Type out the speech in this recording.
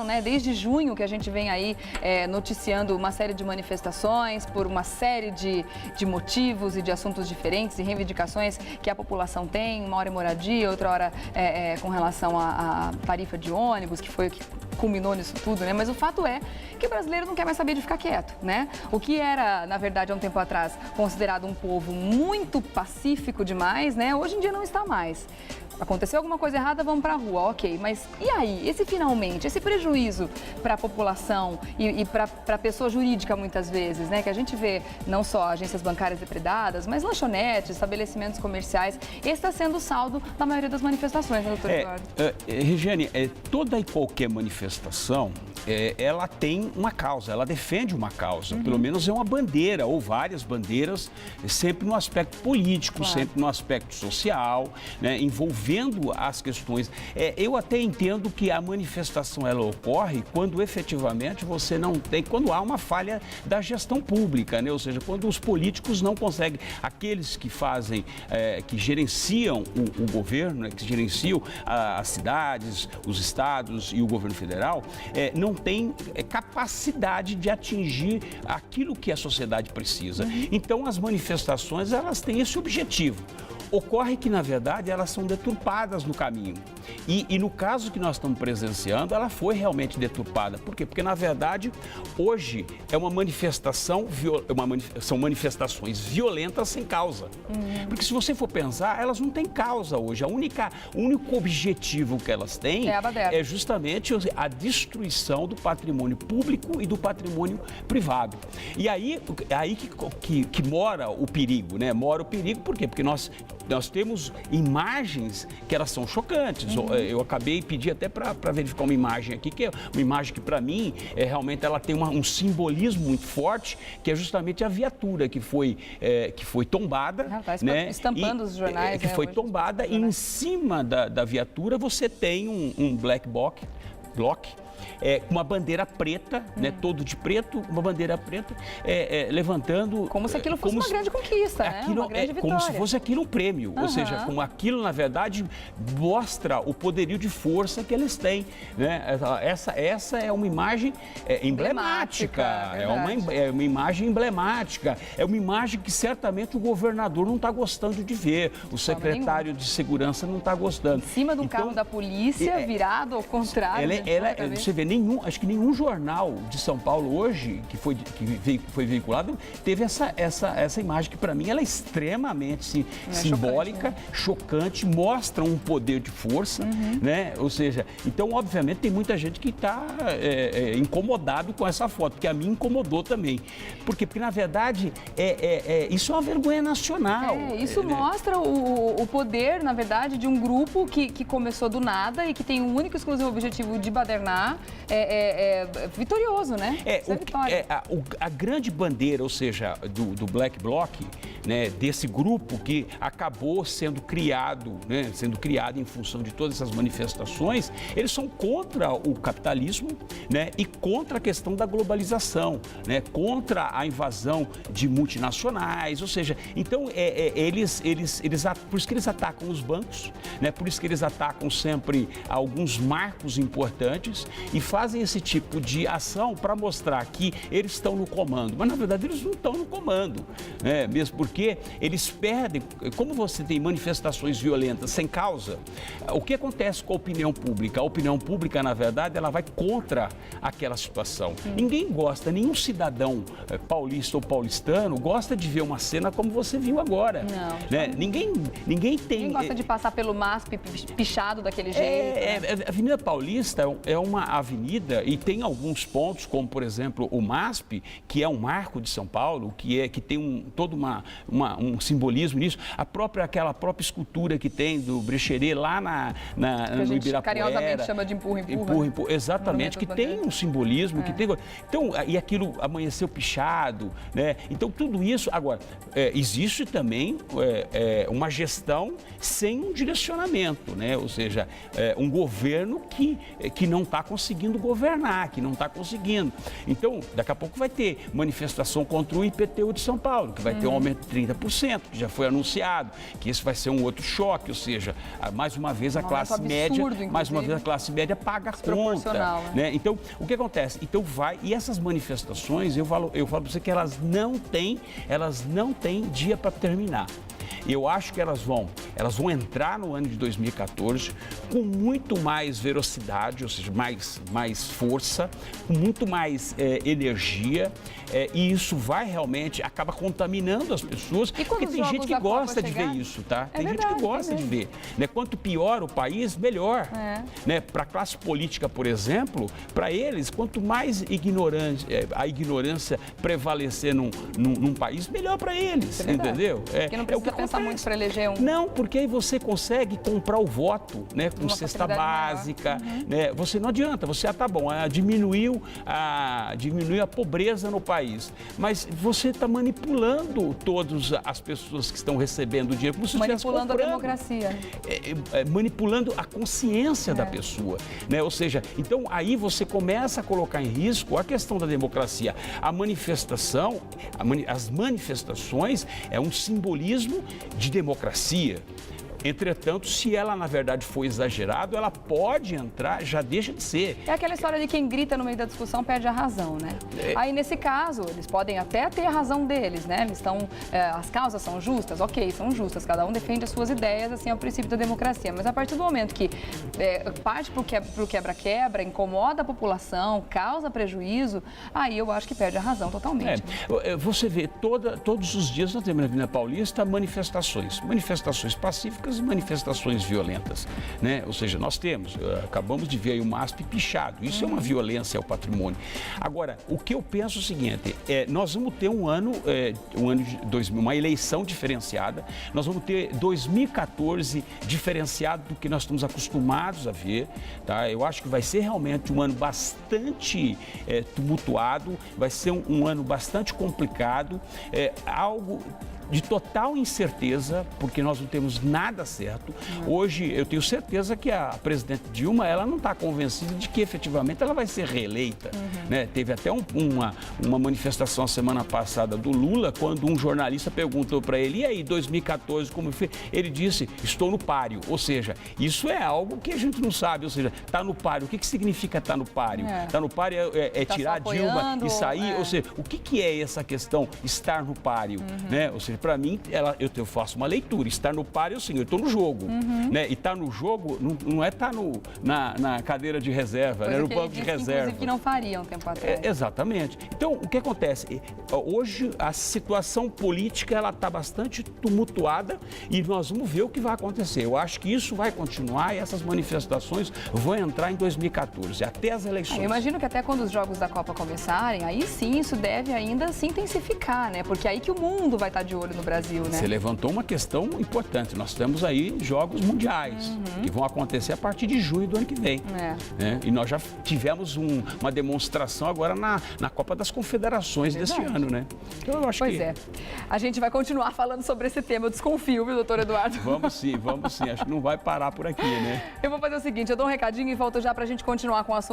Né? Desde junho que a gente vem aí noticiando uma série de manifestações por uma série de motivos e de assuntos diferentes e reivindicações que a população tem, uma hora em moradia, outra hora com relação à tarifa de ônibus, que foi o que culminou nisso tudo, né? Mas o fato é que o brasileiro não quer mais saber de ficar quieto, né? O que era, na verdade, há um tempo atrás, considerado um povo muito pacífico demais, né? Hoje em dia não está mais. Aconteceu alguma coisa errada, vamos para a rua, ok. Mas e aí? Esse prejuízo para a população e para a pessoa jurídica, muitas vezes, né? Que a gente vê não só agências bancárias depredadas, mas lanchonetes, estabelecimentos comerciais. Esse está sendo o saldo da maioria das manifestações, né, doutor Eduardo? Regiane, toda e qualquer manifestação, ela tem uma causa, ela defende uma causa. Pelo menos é uma bandeira, ou várias bandeiras, sempre no aspecto político, claro, sempre no aspecto social, né, envolvendo as questões. Eu até entendo que a manifestação ela ocorre quando efetivamente você não tem, quando há uma falha da gestão pública, né? Ou seja, quando os políticos não conseguem, aqueles que fazem, que gerenciam o governo, né, que gerenciam as cidades, os estados e o governo federal, não tem capacidade de atingir aquilo que a sociedade precisa. Então, as manifestações, elas têm esse objetivo. Ocorre que, na verdade, elas são deturpadas no caminho. E no caso que nós estamos presenciando, ela foi realmente deturpada. Por quê? Porque, na verdade, hoje é uma manifestação, são manifestações violentas sem causa. Porque se você for pensar, elas não têm causa hoje. O único objetivo que elas têm é justamente a destruição do patrimônio público e do patrimônio privado. E aí que mora o perigo, né? Mora o perigo, por quê? Porque nós temos imagens que elas são chocantes. Eu acabei de pedir até para verificar uma imagem aqui, que é uma imagem que, para mim, realmente ela tem um simbolismo muito forte, que é justamente a viatura que foi tombada. Né? Estampando os jornais. Que foi tombada, e em cima da viatura você tem um black block, com uma bandeira preta, né, todo de preto, uma bandeira preta, levantando... Como se aquilo fosse uma grande conquista, né? Uma grande vitória. Como se fosse aquilo um prêmio, ou seja, como aquilo, na verdade, mostra o poderio de força que eles têm, né? Essa é uma imagem emblemática, é uma imagem emblemática, é uma imagem que certamente o governador não está gostando de ver, o secretário de segurança não está gostando. Em cima de um carro da polícia, virado ao contrário. Você vê, acho que nenhum jornal de São Paulo hoje, que foi veiculado, teve essa imagem, que para mim ela é extremamente simbólica, chocante, mostra um poder de força, né? Ou seja, então obviamente tem muita gente que está incomodado com essa foto, que a mim incomodou também. Por quê? Porque na verdade isso é uma vergonha nacional. Isso mostra o poder, na verdade, de um grupo que começou do nada e que tem um único e exclusivo objetivo de badernar, vitorioso, né? A grande bandeira, ou seja, do Black Bloc, né, desse grupo que acabou sendo criado, né, em função de todas essas manifestações, eles são contra o capitalismo, né, e contra a questão da globalização, né, contra a invasão de multinacionais, ou seja, então por isso que eles atacam os bancos, né, por isso que eles atacam sempre alguns marcos importantes e fazem esse tipo de ação para mostrar que eles estão no comando. Mas, na verdade, eles não estão no comando, né? Mesmo porque eles perdem. Como você tem manifestações violentas sem causa, o que acontece com a opinião pública? A opinião pública, na verdade, ela vai contra aquela situação. Ninguém gosta, nenhum cidadão paulista ou paulistano gosta de ver uma cena como você viu agora. Não. Né? Ninguém Ninguém gosta de passar pelo MASP pichado daquele jeito. A Avenida Paulista é uma avenida e tem alguns pontos, como por exemplo o MASP, que é um marco de São Paulo, que tem todo um simbolismo nisso. Aquela própria escultura que tem do Brecheret lá no Ibirapuera. Carinhosamente chama de empurra-empurra. Exatamente, que tem um simbolismo, que tem... Então, e aquilo amanheceu pichado, né? Então, tudo isso... Agora, existe também uma gestão sem um direcionamento, né? Ou seja, um governo que não está conseguindo governar, que não está conseguindo. Então, daqui a pouco vai ter manifestação contra o IPTU de São Paulo, que vai ter um aumento 30%, que já foi anunciado, que esse vai ser um outro choque, ou seja, mais uma vez a classe média, paga a conta, né? Então, o que acontece? Então e essas manifestações, eu falo para você que elas não têm dia para terminar. Eu acho que elas vão entrar no ano de 2014 com muito mais velocidade, ou seja, mais força, com muito mais energia, e isso vai realmente, acaba contaminando as pessoas, porque tem gente que gosta de ver isso, tá? Tem gente que gosta de ver, né? Quanto pior o país, melhor, né? Para a classe política, por exemplo, para eles, quanto mais a ignorância prevalecer num país, melhor para eles, entendeu? Porque não precisa pensar muito para eleger um. Não, porque aí você consegue comprar o voto, né, com cesta básica, né? Você não adianta, tá bom, diminuiu a pobreza no país, mas você está manipulando todas as pessoas que estão recebendo dinheiro, como se manipulando a democracia, manipulando a consciência da pessoa, né? Ou seja, então aí você começa a colocar em risco a questão da democracia. As manifestações é um simbolismo de democracia. Entretanto, se ela, na verdade, for exagerado, ela pode entrar, já deixa de ser. É aquela história de quem grita no meio da discussão perde a razão, né? Aí, nesse caso, eles podem até ter a razão deles, né? Eles estão, as causas são justas? Ok, são justas. Cada um defende as suas ideias, assim, é o princípio da democracia. Mas a partir do momento que parte para o quebra-quebra, incomoda a população, causa prejuízo, aí eu acho que perde a razão totalmente. Você vê, todos os dias nós temos na Avenida Paulista manifestações pacíficas, manifestações violentas, né? Ou seja, nós acabamos de ver aí o MASP pichado, isso é uma violência ao patrimônio. Agora, o que eu penso é o seguinte, nós vamos ter um ano de 2000, uma eleição diferenciada, nós vamos ter 2014 diferenciado do que nós estamos acostumados a ver, tá? Eu acho que vai ser realmente um ano bastante tumultuado, vai ser um ano bastante complicado, algo de total incerteza, porque nós não temos nada certo. Hoje, eu tenho certeza que a presidente Dilma, ela não está convencida de que efetivamente ela vai ser reeleita, né? Teve até uma manifestação a semana passada do Lula, quando um jornalista perguntou para ele, e aí, 2014, como foi? Ele disse, estou no páreo. Ou seja, isso é algo que a gente não sabe, ou seja, está no páreo. O que significa estar no páreo? Estar no páreo é tirar a Dilma e sair? Ou seja, o que é essa questão, estar no páreo, né? Ou seja, para mim, eu faço uma leitura. Estar no páreo, sim, eu estou no jogo. Né? E estar no jogo não é estar na cadeira de reserva, né? No banco de reserva. Inclusive, que não faria um tempo atrás. Exatamente. Então, o que acontece? Hoje, a situação política está bastante tumultuada e nós vamos ver o que vai acontecer. Eu acho que isso vai continuar e essas manifestações vão entrar em 2014, até as eleições. Eu imagino que até quando os jogos da Copa começarem, aí sim isso deve ainda se intensificar, né? Porque aí que o mundo vai estar de olho no Brasil, né? Você levantou uma questão importante. Nós temos aí jogos mundiais que vão acontecer a partir de junho do ano que vem. Né? E nós já tivemos uma demonstração agora na Copa das Confederações deste ano, né? Então eu acho que... A gente vai continuar falando sobre esse tema, eu desconfio, viu, doutor Eduardo? Vamos sim. Acho que não vai parar por aqui, né? Eu vou fazer o seguinte, eu dou um recadinho e volto já para a gente continuar com o assunto.